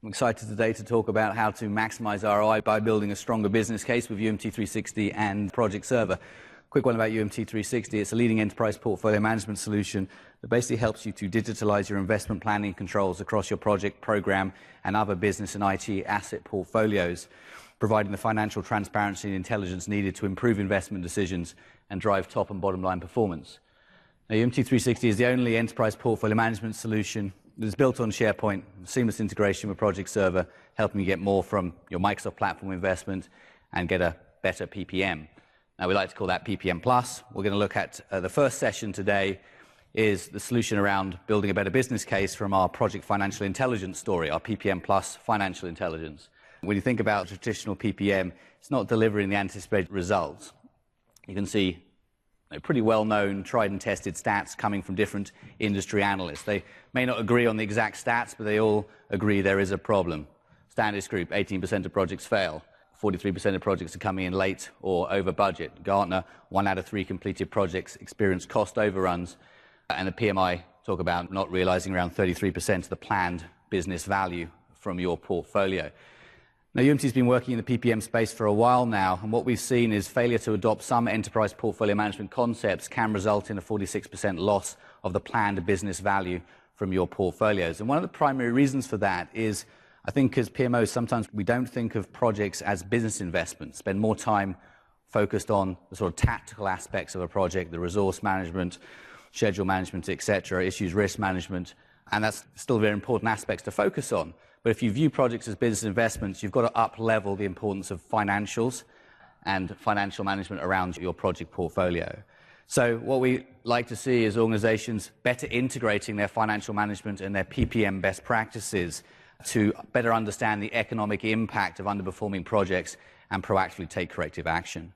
I'm excited today to talk about how to maximize ROI by building a stronger business case with UMT360 and Project Server. Quick one about UMT360. It's a leading enterprise portfolio management solution that basically helps you to digitalize your investment planning controls across your project, program, and other business and IT asset portfolios, providing the financial transparency and intelligence needed to improve investment decisions and drive top and bottom line performance. Now, UMT360 is the only enterprise portfolio management solution that is built on SharePoint, seamless integration with Project Server, helping you get more from your Microsoft platform investment and get a better PPM. Now, we like to call that PPM Plus. We're going to look at the first session today is the solution around building a better business case from our Project Financial Intelligence story, our PPM Plus financial intelligence. When you think about traditional PPM, it's not delivering the anticipated results. You can see pretty well-known, tried and tested stats coming from different industry analysts. They may not agree on the exact stats, but they all agree there is a problem. Standish Group, 18% of projects fail. 43% of projects are coming in late or over budget. Gartner, 1 out of 3 completed projects experience cost overruns. And the PMI talk about not realizing around 33% of the planned business value from your portfolio. Now, UMT's been working in the PPM space for a while now, and what we've seen is failure to adopt some enterprise portfolio management concepts can result in a 46% loss of the planned business value from your portfolios. And one of the primary reasons for that is, I think as PMOs, sometimes we don't think of projects as business investments, spend more time focused on the sort of tactical aspects of a project, the resource management, schedule management, etc., issues risk management, and that's still very important aspects to focus on. But if you view projects as business investments, you've got to up-level the importance of financials and financial management around your project portfolio. So what we like to see is organizations better integrating their financial management and their PPM best practices to better understand the economic impact of underperforming projects and proactively take corrective action.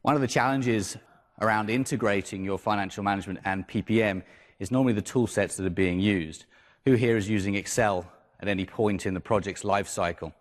One of the challenges around integrating your financial management and PPM is normally the tool sets that are being used. Who here is using Excel at any point in the project's life cycle?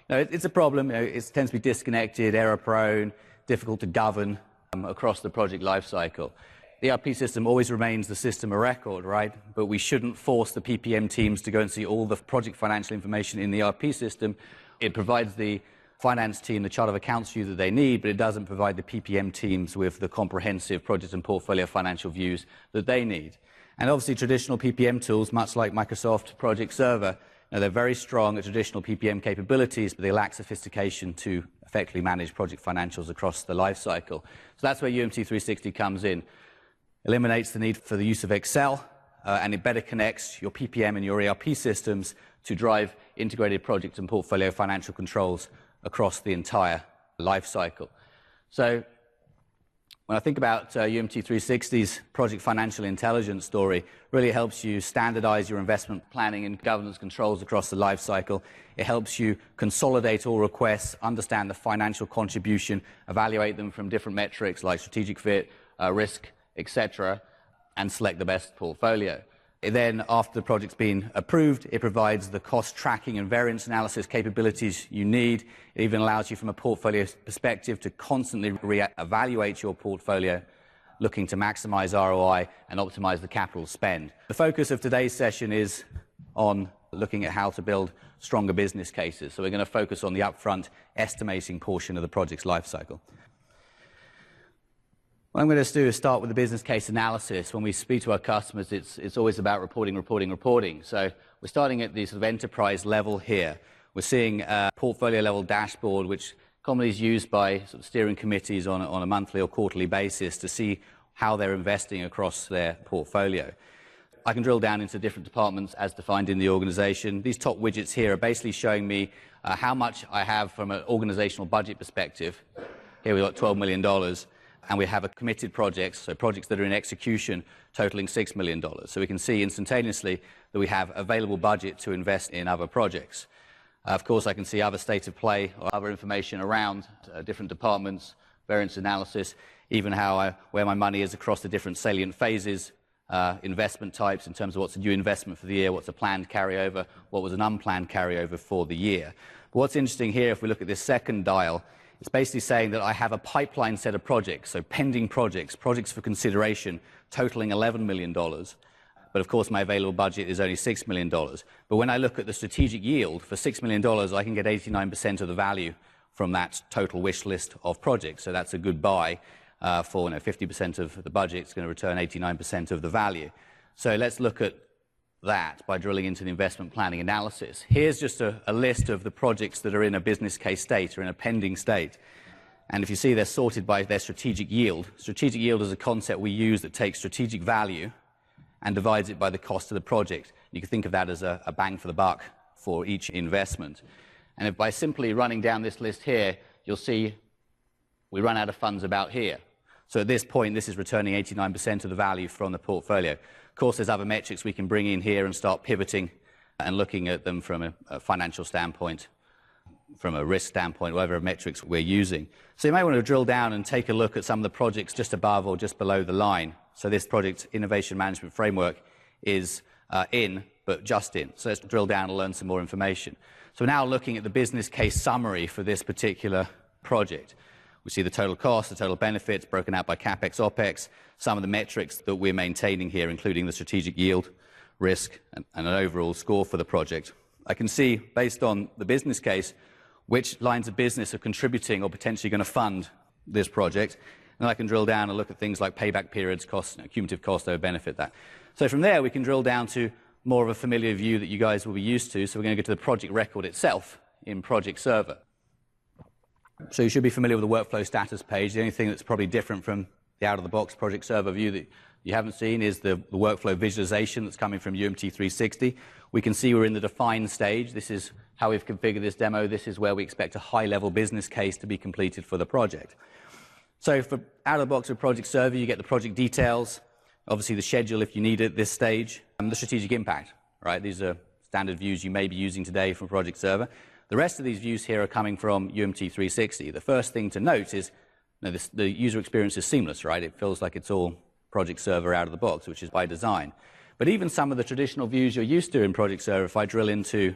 It's a problem. It tends to be disconnected, error-prone, difficult to govern across the project life cycle. The ERP system always remains the system of record, right? But we shouldn't force the PPM teams to go and see all the project financial information in the ERP system. It provides the finance team the chart of accounts view that they need, but it doesn't provide the PPM teams with the comprehensive project and portfolio financial views that they need. And obviously traditional PPM tools, much like Microsoft Project Server, they're very strong at traditional PPM capabilities, but they lack sophistication to effectively manage project financials across the life cycle. So that's where UMT360 comes in. Eliminates the need for the use of Excel, and it better connects your PPM and your ERP systems to drive integrated project and portfolio financial controls across the entire life cycle. So when I think about UMT360's Project Financial Intelligence story, really helps you standardize your investment planning and governance controls across the life cycle. It helps you consolidate all requests, understand the financial contribution, evaluate them from different metrics like strategic fit, risk, etc., and select the best portfolio. Then, after the project's been approved, it provides the cost tracking and variance analysis capabilities you need. It even allows you, from a portfolio perspective, to constantly re-evaluate your portfolio, looking to maximize ROI and optimize the capital spend. The focus of today's session is on looking at how to build stronger business cases. So we're going to focus on the upfront estimating portion of the project's life cycle. What I'm going to do is start with the business case analysis. When we speak to our customers, it's always about reporting. So we're starting at the sort of enterprise level here. We're seeing a portfolio level dashboard, which commonly is used by sort of steering committees on a monthly or quarterly basis to see how they're investing across their portfolio. I can drill down into different departments as defined in the organization. These top widgets here are basically showing me how much I have from an organizational budget perspective. Here we've got $12 million. And we have a committed projects, so projects that are in execution, totaling $6 million. So we can see instantaneously that we have available budget to invest in other projects. Of course, I can see other state of play or other information around different departments, variance analysis, even where my money is across the different salient phases, investment types in terms of what's a new investment for the year, what's a planned carryover, what was an unplanned carryover for the year. But what's interesting here, if we look at this second dial, it's basically saying that I have a pipeline set of projects, so pending projects for consideration, totaling $11 million. but of course my available budget is only $6 million. But when I look at the strategic yield for $6 million, I can get 89% of the value from that total wish list of projects. So that's a good buy for 50% of the budget. It's going to return 89% of the value. So let's look at that by drilling into the investment planning analysis. Here's just a list of the projects that are in a business case state or in a pending state. And if you see, they're sorted by their strategic yield. Strategic yield is a concept we use that takes strategic value and divides it by the cost of the project. You can think of that as a bang for the buck for each investment. And if by simply running down this list here, you'll see we run out of funds about here. So at this point, this is returning 89% of the value from the portfolio. Of course, there's other metrics we can bring in here and start pivoting and looking at them from a financial standpoint, from a risk standpoint, whatever metrics we're using. So you may want to drill down and take a look at some of the projects just above or just below the line. So this project innovation management framework is in, but just in. So let's drill down and learn some more information. So we're now looking at the business case summary for this particular project. We see the total cost, the total benefits broken out by CapEx, OpEx, some of the metrics that we're maintaining here, including the strategic yield, risk, and an overall score for the project. I can see, based on the business case, which lines of business are contributing or potentially going to fund this project. And I can drill down and look at things like payback periods, costs, cumulative cost over benefit, that. So from there, we can drill down to more of a familiar view that you guys will be used to. So we're going to go to the project record itself in Project Server. So you should be familiar with the workflow status page. The only thing that's probably different from the out-of-the-box Project Server view that you haven't seen is the workflow visualization that's coming from UMT360. We can see we're in the define stage. This is how we've configured this demo. This is where we expect a high-level business case to be completed for the project. So for out-of-the-box with Project Server, you get the project details, obviously the schedule if you need it at this stage, and the strategic impact, right? These are standard views you may be using today from Project Server. The rest of these views here are coming from UMT360. The first thing to note is the user experience is seamless, right? It feels like it's all Project Server out of the box, which is by design. But even some of the traditional views you're used to in Project Server, if I drill into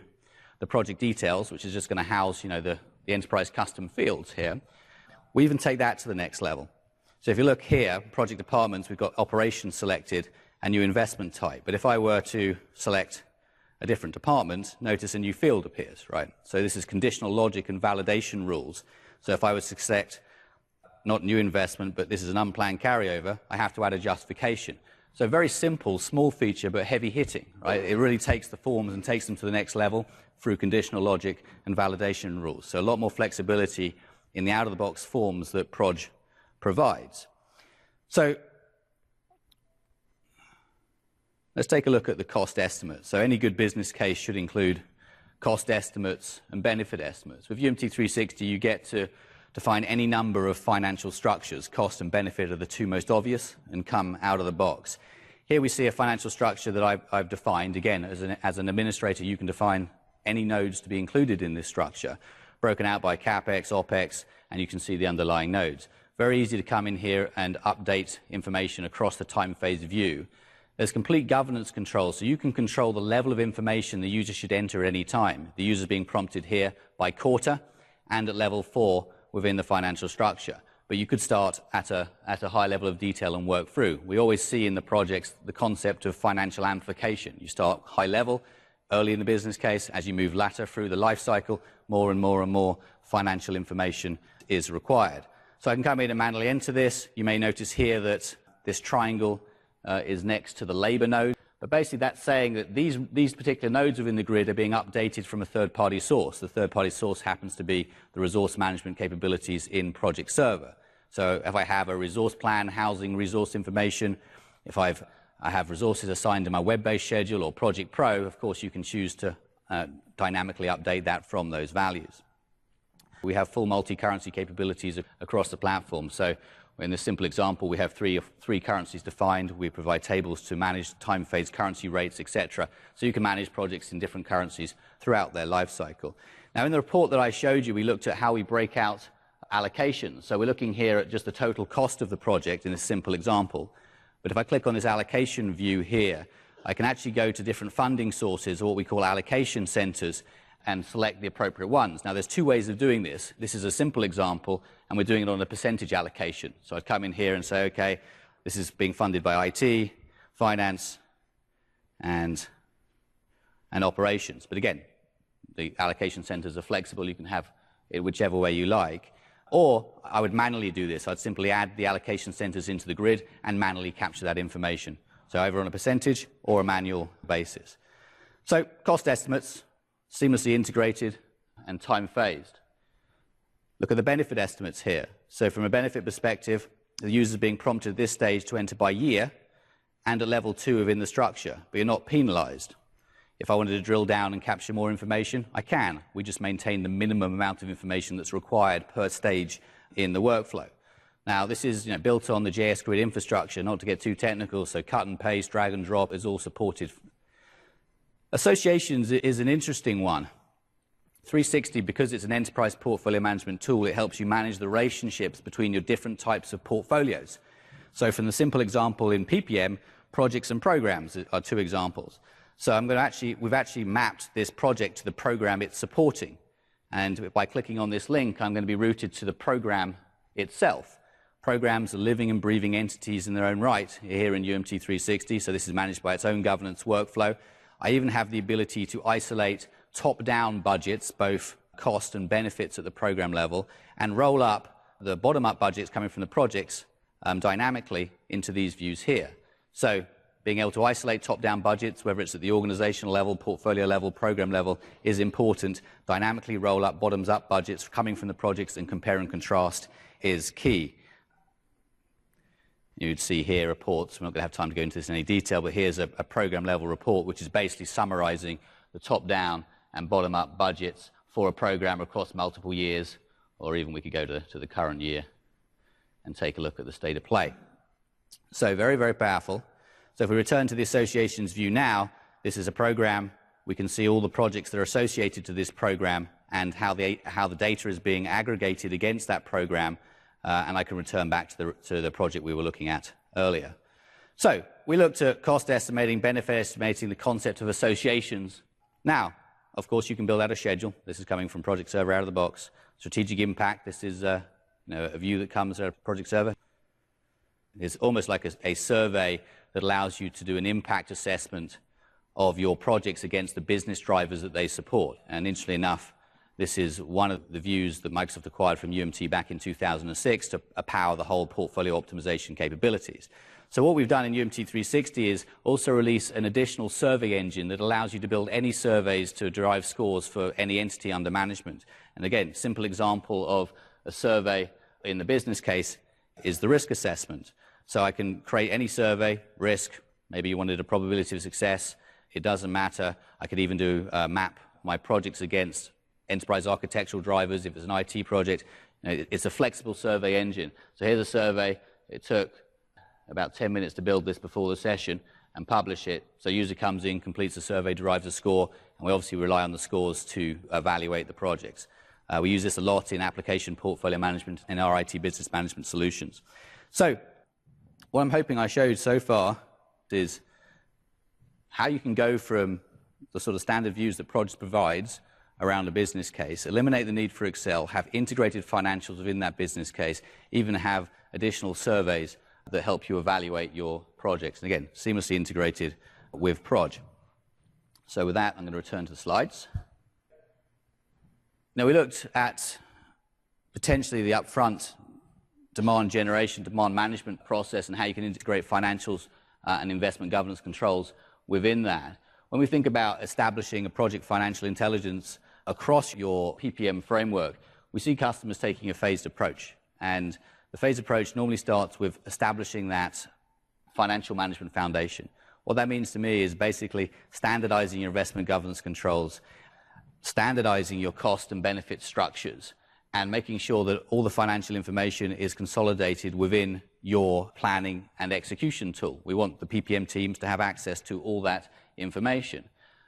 the project details, which is just going to house, the enterprise custom fields here, we even take that to the next level. So if you look here, project departments, we've got operations selected and new investment type. But if I were to select a different department, notice a new field appears, right? So this is conditional logic and validation rules. So if I was to select not new investment, but this is an unplanned carryover, I have to add a justification. So very simple, small feature, but heavy hitting, right? It really takes the forms and takes them to the next level through conditional logic and validation rules. So a lot more flexibility in the out-of-the-box forms that Proj provides. So let's take a look at the cost estimate. So any good business case should include cost estimates and benefit estimates. With UMT360, you get to define any number of financial structures. Cost and benefit are the two most obvious and come out of the box. Here we see a financial structure that I've defined. Again, as an administrator, you can define any nodes to be included in this structure, broken out by CapEx, OpEx, and you can see the underlying nodes. Very easy to come in here and update information across the time phase view. There's complete governance control, so you can control the level of information the user should enter at any time. The user is being prompted here by quarter and at level 4 within the financial structure. But you could start at a high level of detail and work through. We always see in the projects the concept of financial amplification. You start high level, early in the business case. As you move later through the life cycle, more and more and more financial information is required. So I can come in and manually enter this. You may notice here that this triangle is next to the labor node. But basically that's saying that these particular nodes within the grid are being updated from a third-party source. The third-party source happens to be the resource management capabilities in Project Server. So if I have a resource plan housing resource information, if I have resources assigned to my web-based schedule or Project Pro, of course you can choose to dynamically update that from those values. We have full multi-currency capabilities across the platform. So in this simple example, we have three currencies defined. We provide tables to manage time phase currency rates, etc. So you can manage projects in different currencies throughout their life cycle. Now, in the report that I showed you, we looked at how we break out allocations. So we're looking here at just the total cost of the project in this simple example. But if I click on this allocation view here, I can actually go to different funding sources, or what we call allocation centers, and select the appropriate ones. Now, there's two ways of doing this. This is a simple example, and we're doing it on a percentage allocation. So I'd come in here and say, okay, this is being funded by IT, finance, and operations. But again, the allocation centers are flexible. You can have it whichever way you like. Or I would manually do this. I'd simply add the allocation centers into the grid and manually capture that information. So either on a percentage or a manual basis. So cost estimates, seamlessly integrated and time phased. Look at the benefit estimates here. So from a benefit perspective, the user is being prompted at this stage to enter by year and at level 2 within the structure, but you're not penalized. If I wanted to drill down and capture more information, I can. We just maintain the minimum amount of information that's required per stage in the workflow. Now, this is built on the JS Grid infrastructure, not to get too technical, so cut and paste, drag and drop is all supported. Associations is an interesting one. 360, because it's an enterprise portfolio management tool, it helps you manage the relationships between your different types of portfolios. So from the simple example in PPM, projects and programs are 2 examples. So we've actually mapped this project to the program it's supporting. And by clicking on this link, I'm going to be routed to the program itself. Programs are living and breathing entities in their own right here in UMT360, so this is managed by its own governance workflow. I even have the ability to isolate top-down budgets, both cost and benefits at the program level, and roll up the bottom-up budgets coming from the projects dynamically into these views here. So being able to isolate top-down budgets, whether it's at the organizational level, portfolio level, program level, is important. Dynamically roll up bottoms-up budgets coming from the projects and compare and contrast is key. You'd see here reports. We're not going to have time to go into this in any detail, but here's a program level report, which is basically summarizing the top-down and bottom-up budgets for a program across multiple years, or even we could go to the current year and take a look at the state of play. So very, very powerful. So if we return to the associations view now, this is a program. We can see all the projects that are associated to this program and how the data is being aggregated against that program, and I can return back to the project we were looking at earlier. So we looked at cost estimating, benefit estimating, the concept of associations. Now, of course, you can build out a schedule. This is coming from Project Server out of the box. Strategic impact, this is a view that comes out of Project Server. It's almost like a survey that allows you to do an impact assessment of your projects against the business drivers that they support. And interestingly enough, this is one of the views that Microsoft acquired from UMT back in 2006 to power the whole portfolio optimization capabilities. So what we've done in UMT360 is also release an additional survey engine that allows you to build any surveys to derive scores for any entity under management. And again, simple example of a survey in the business case is the risk assessment. So I can create any survey, risk, maybe you wanted a probability of success, it doesn't matter. I could even map my projects against enterprise architectural drivers if it's an IT project. It's a flexible survey engine. So here's a survey. It took about 10 minutes to build this before the session and publish it. So user comes in, completes the survey, derives a score, and we obviously rely on the scores to evaluate the projects. We use this a lot in application portfolio management and our IT business management solutions. So what I'm hoping I showed so far is how you can go from the sort of standard views that Project provides around a business case, eliminate the need for Excel, have integrated financials within that business case, even have additional surveys that help you evaluate your projects. And again, seamlessly integrated with Proj. So with that, I'm going to return to the slides. Now, we looked at potentially the upfront demand generation, demand management process, and how you can integrate financials and investment governance controls within that. When we think about establishing a project financial intelligence across your PPM framework, we see customers taking a phased approach. And the phased approach normally starts with establishing that financial management foundation. What that means to me is basically standardizing your investment governance controls, standardizing your cost and benefit structures, and making sure that all the financial information is consolidated within your planning and execution tool. We want the PPM teams to have access to all that information.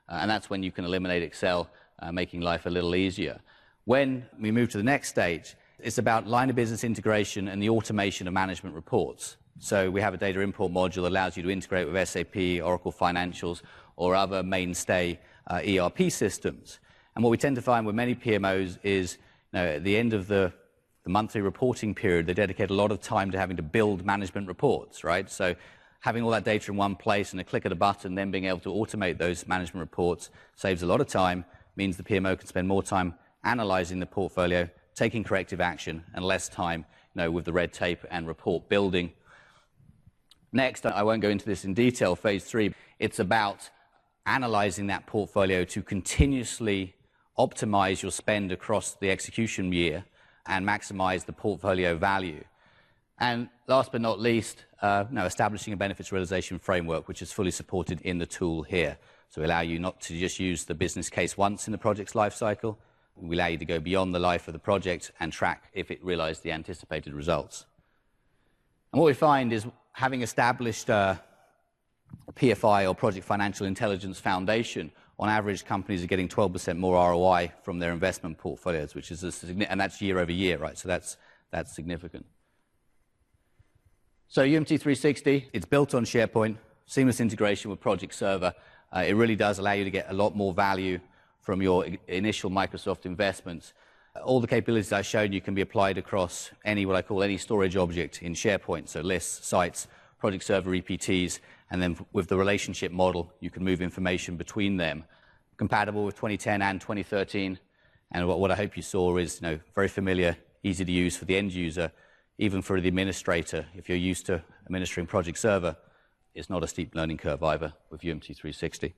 And that's when you can eliminate Excel, making life a little easier. When we move to the next stage, it's about line of business integration and the automation of management reports. So we have a data import module that allows you to integrate with SAP, Oracle Financials, or other mainstay ERP systems. And what we tend to find with many PMOs is at the end of the monthly reporting period, they dedicate a lot of time to having to build management reports, right? So having all that data in one place and a click of a button, then being able to automate those management reports saves a lot of time, means the PMO can spend more time analyzing the portfolio, taking corrective action, and less time, with the red tape and report building. Next, I won't go into this in detail, phase 3, it's about analyzing that portfolio to continuously optimize your spend across the execution year and maximize the portfolio value. And last but not least, establishing a benefits realization framework, which is fully supported in the tool here. So we allow you not to just use the business case once in the project's life cycle. We allow you to go beyond the life of the project and track if it realized the anticipated results. And what we find is, having established a PFI, or Project Financial Intelligence Foundation, on average, companies are getting 12% more ROI from their investment portfolios, which is and that's year over year, right? So that's significant. So UMT360, it's built on SharePoint, seamless integration with Project Server. It really does allow you to get a lot more value from your initial Microsoft investments. All the capabilities I showed you can be applied across what I call any storage object in SharePoint, so lists, sites, Project Server EPTs, and then with the relationship model, you can move information between them. Compatible with 2010 and 2013, and what I hope you saw is very familiar, easy to use for the end user, even for the administrator. If you're used to administering Project Server, it's not a steep learning curve either with UMT360.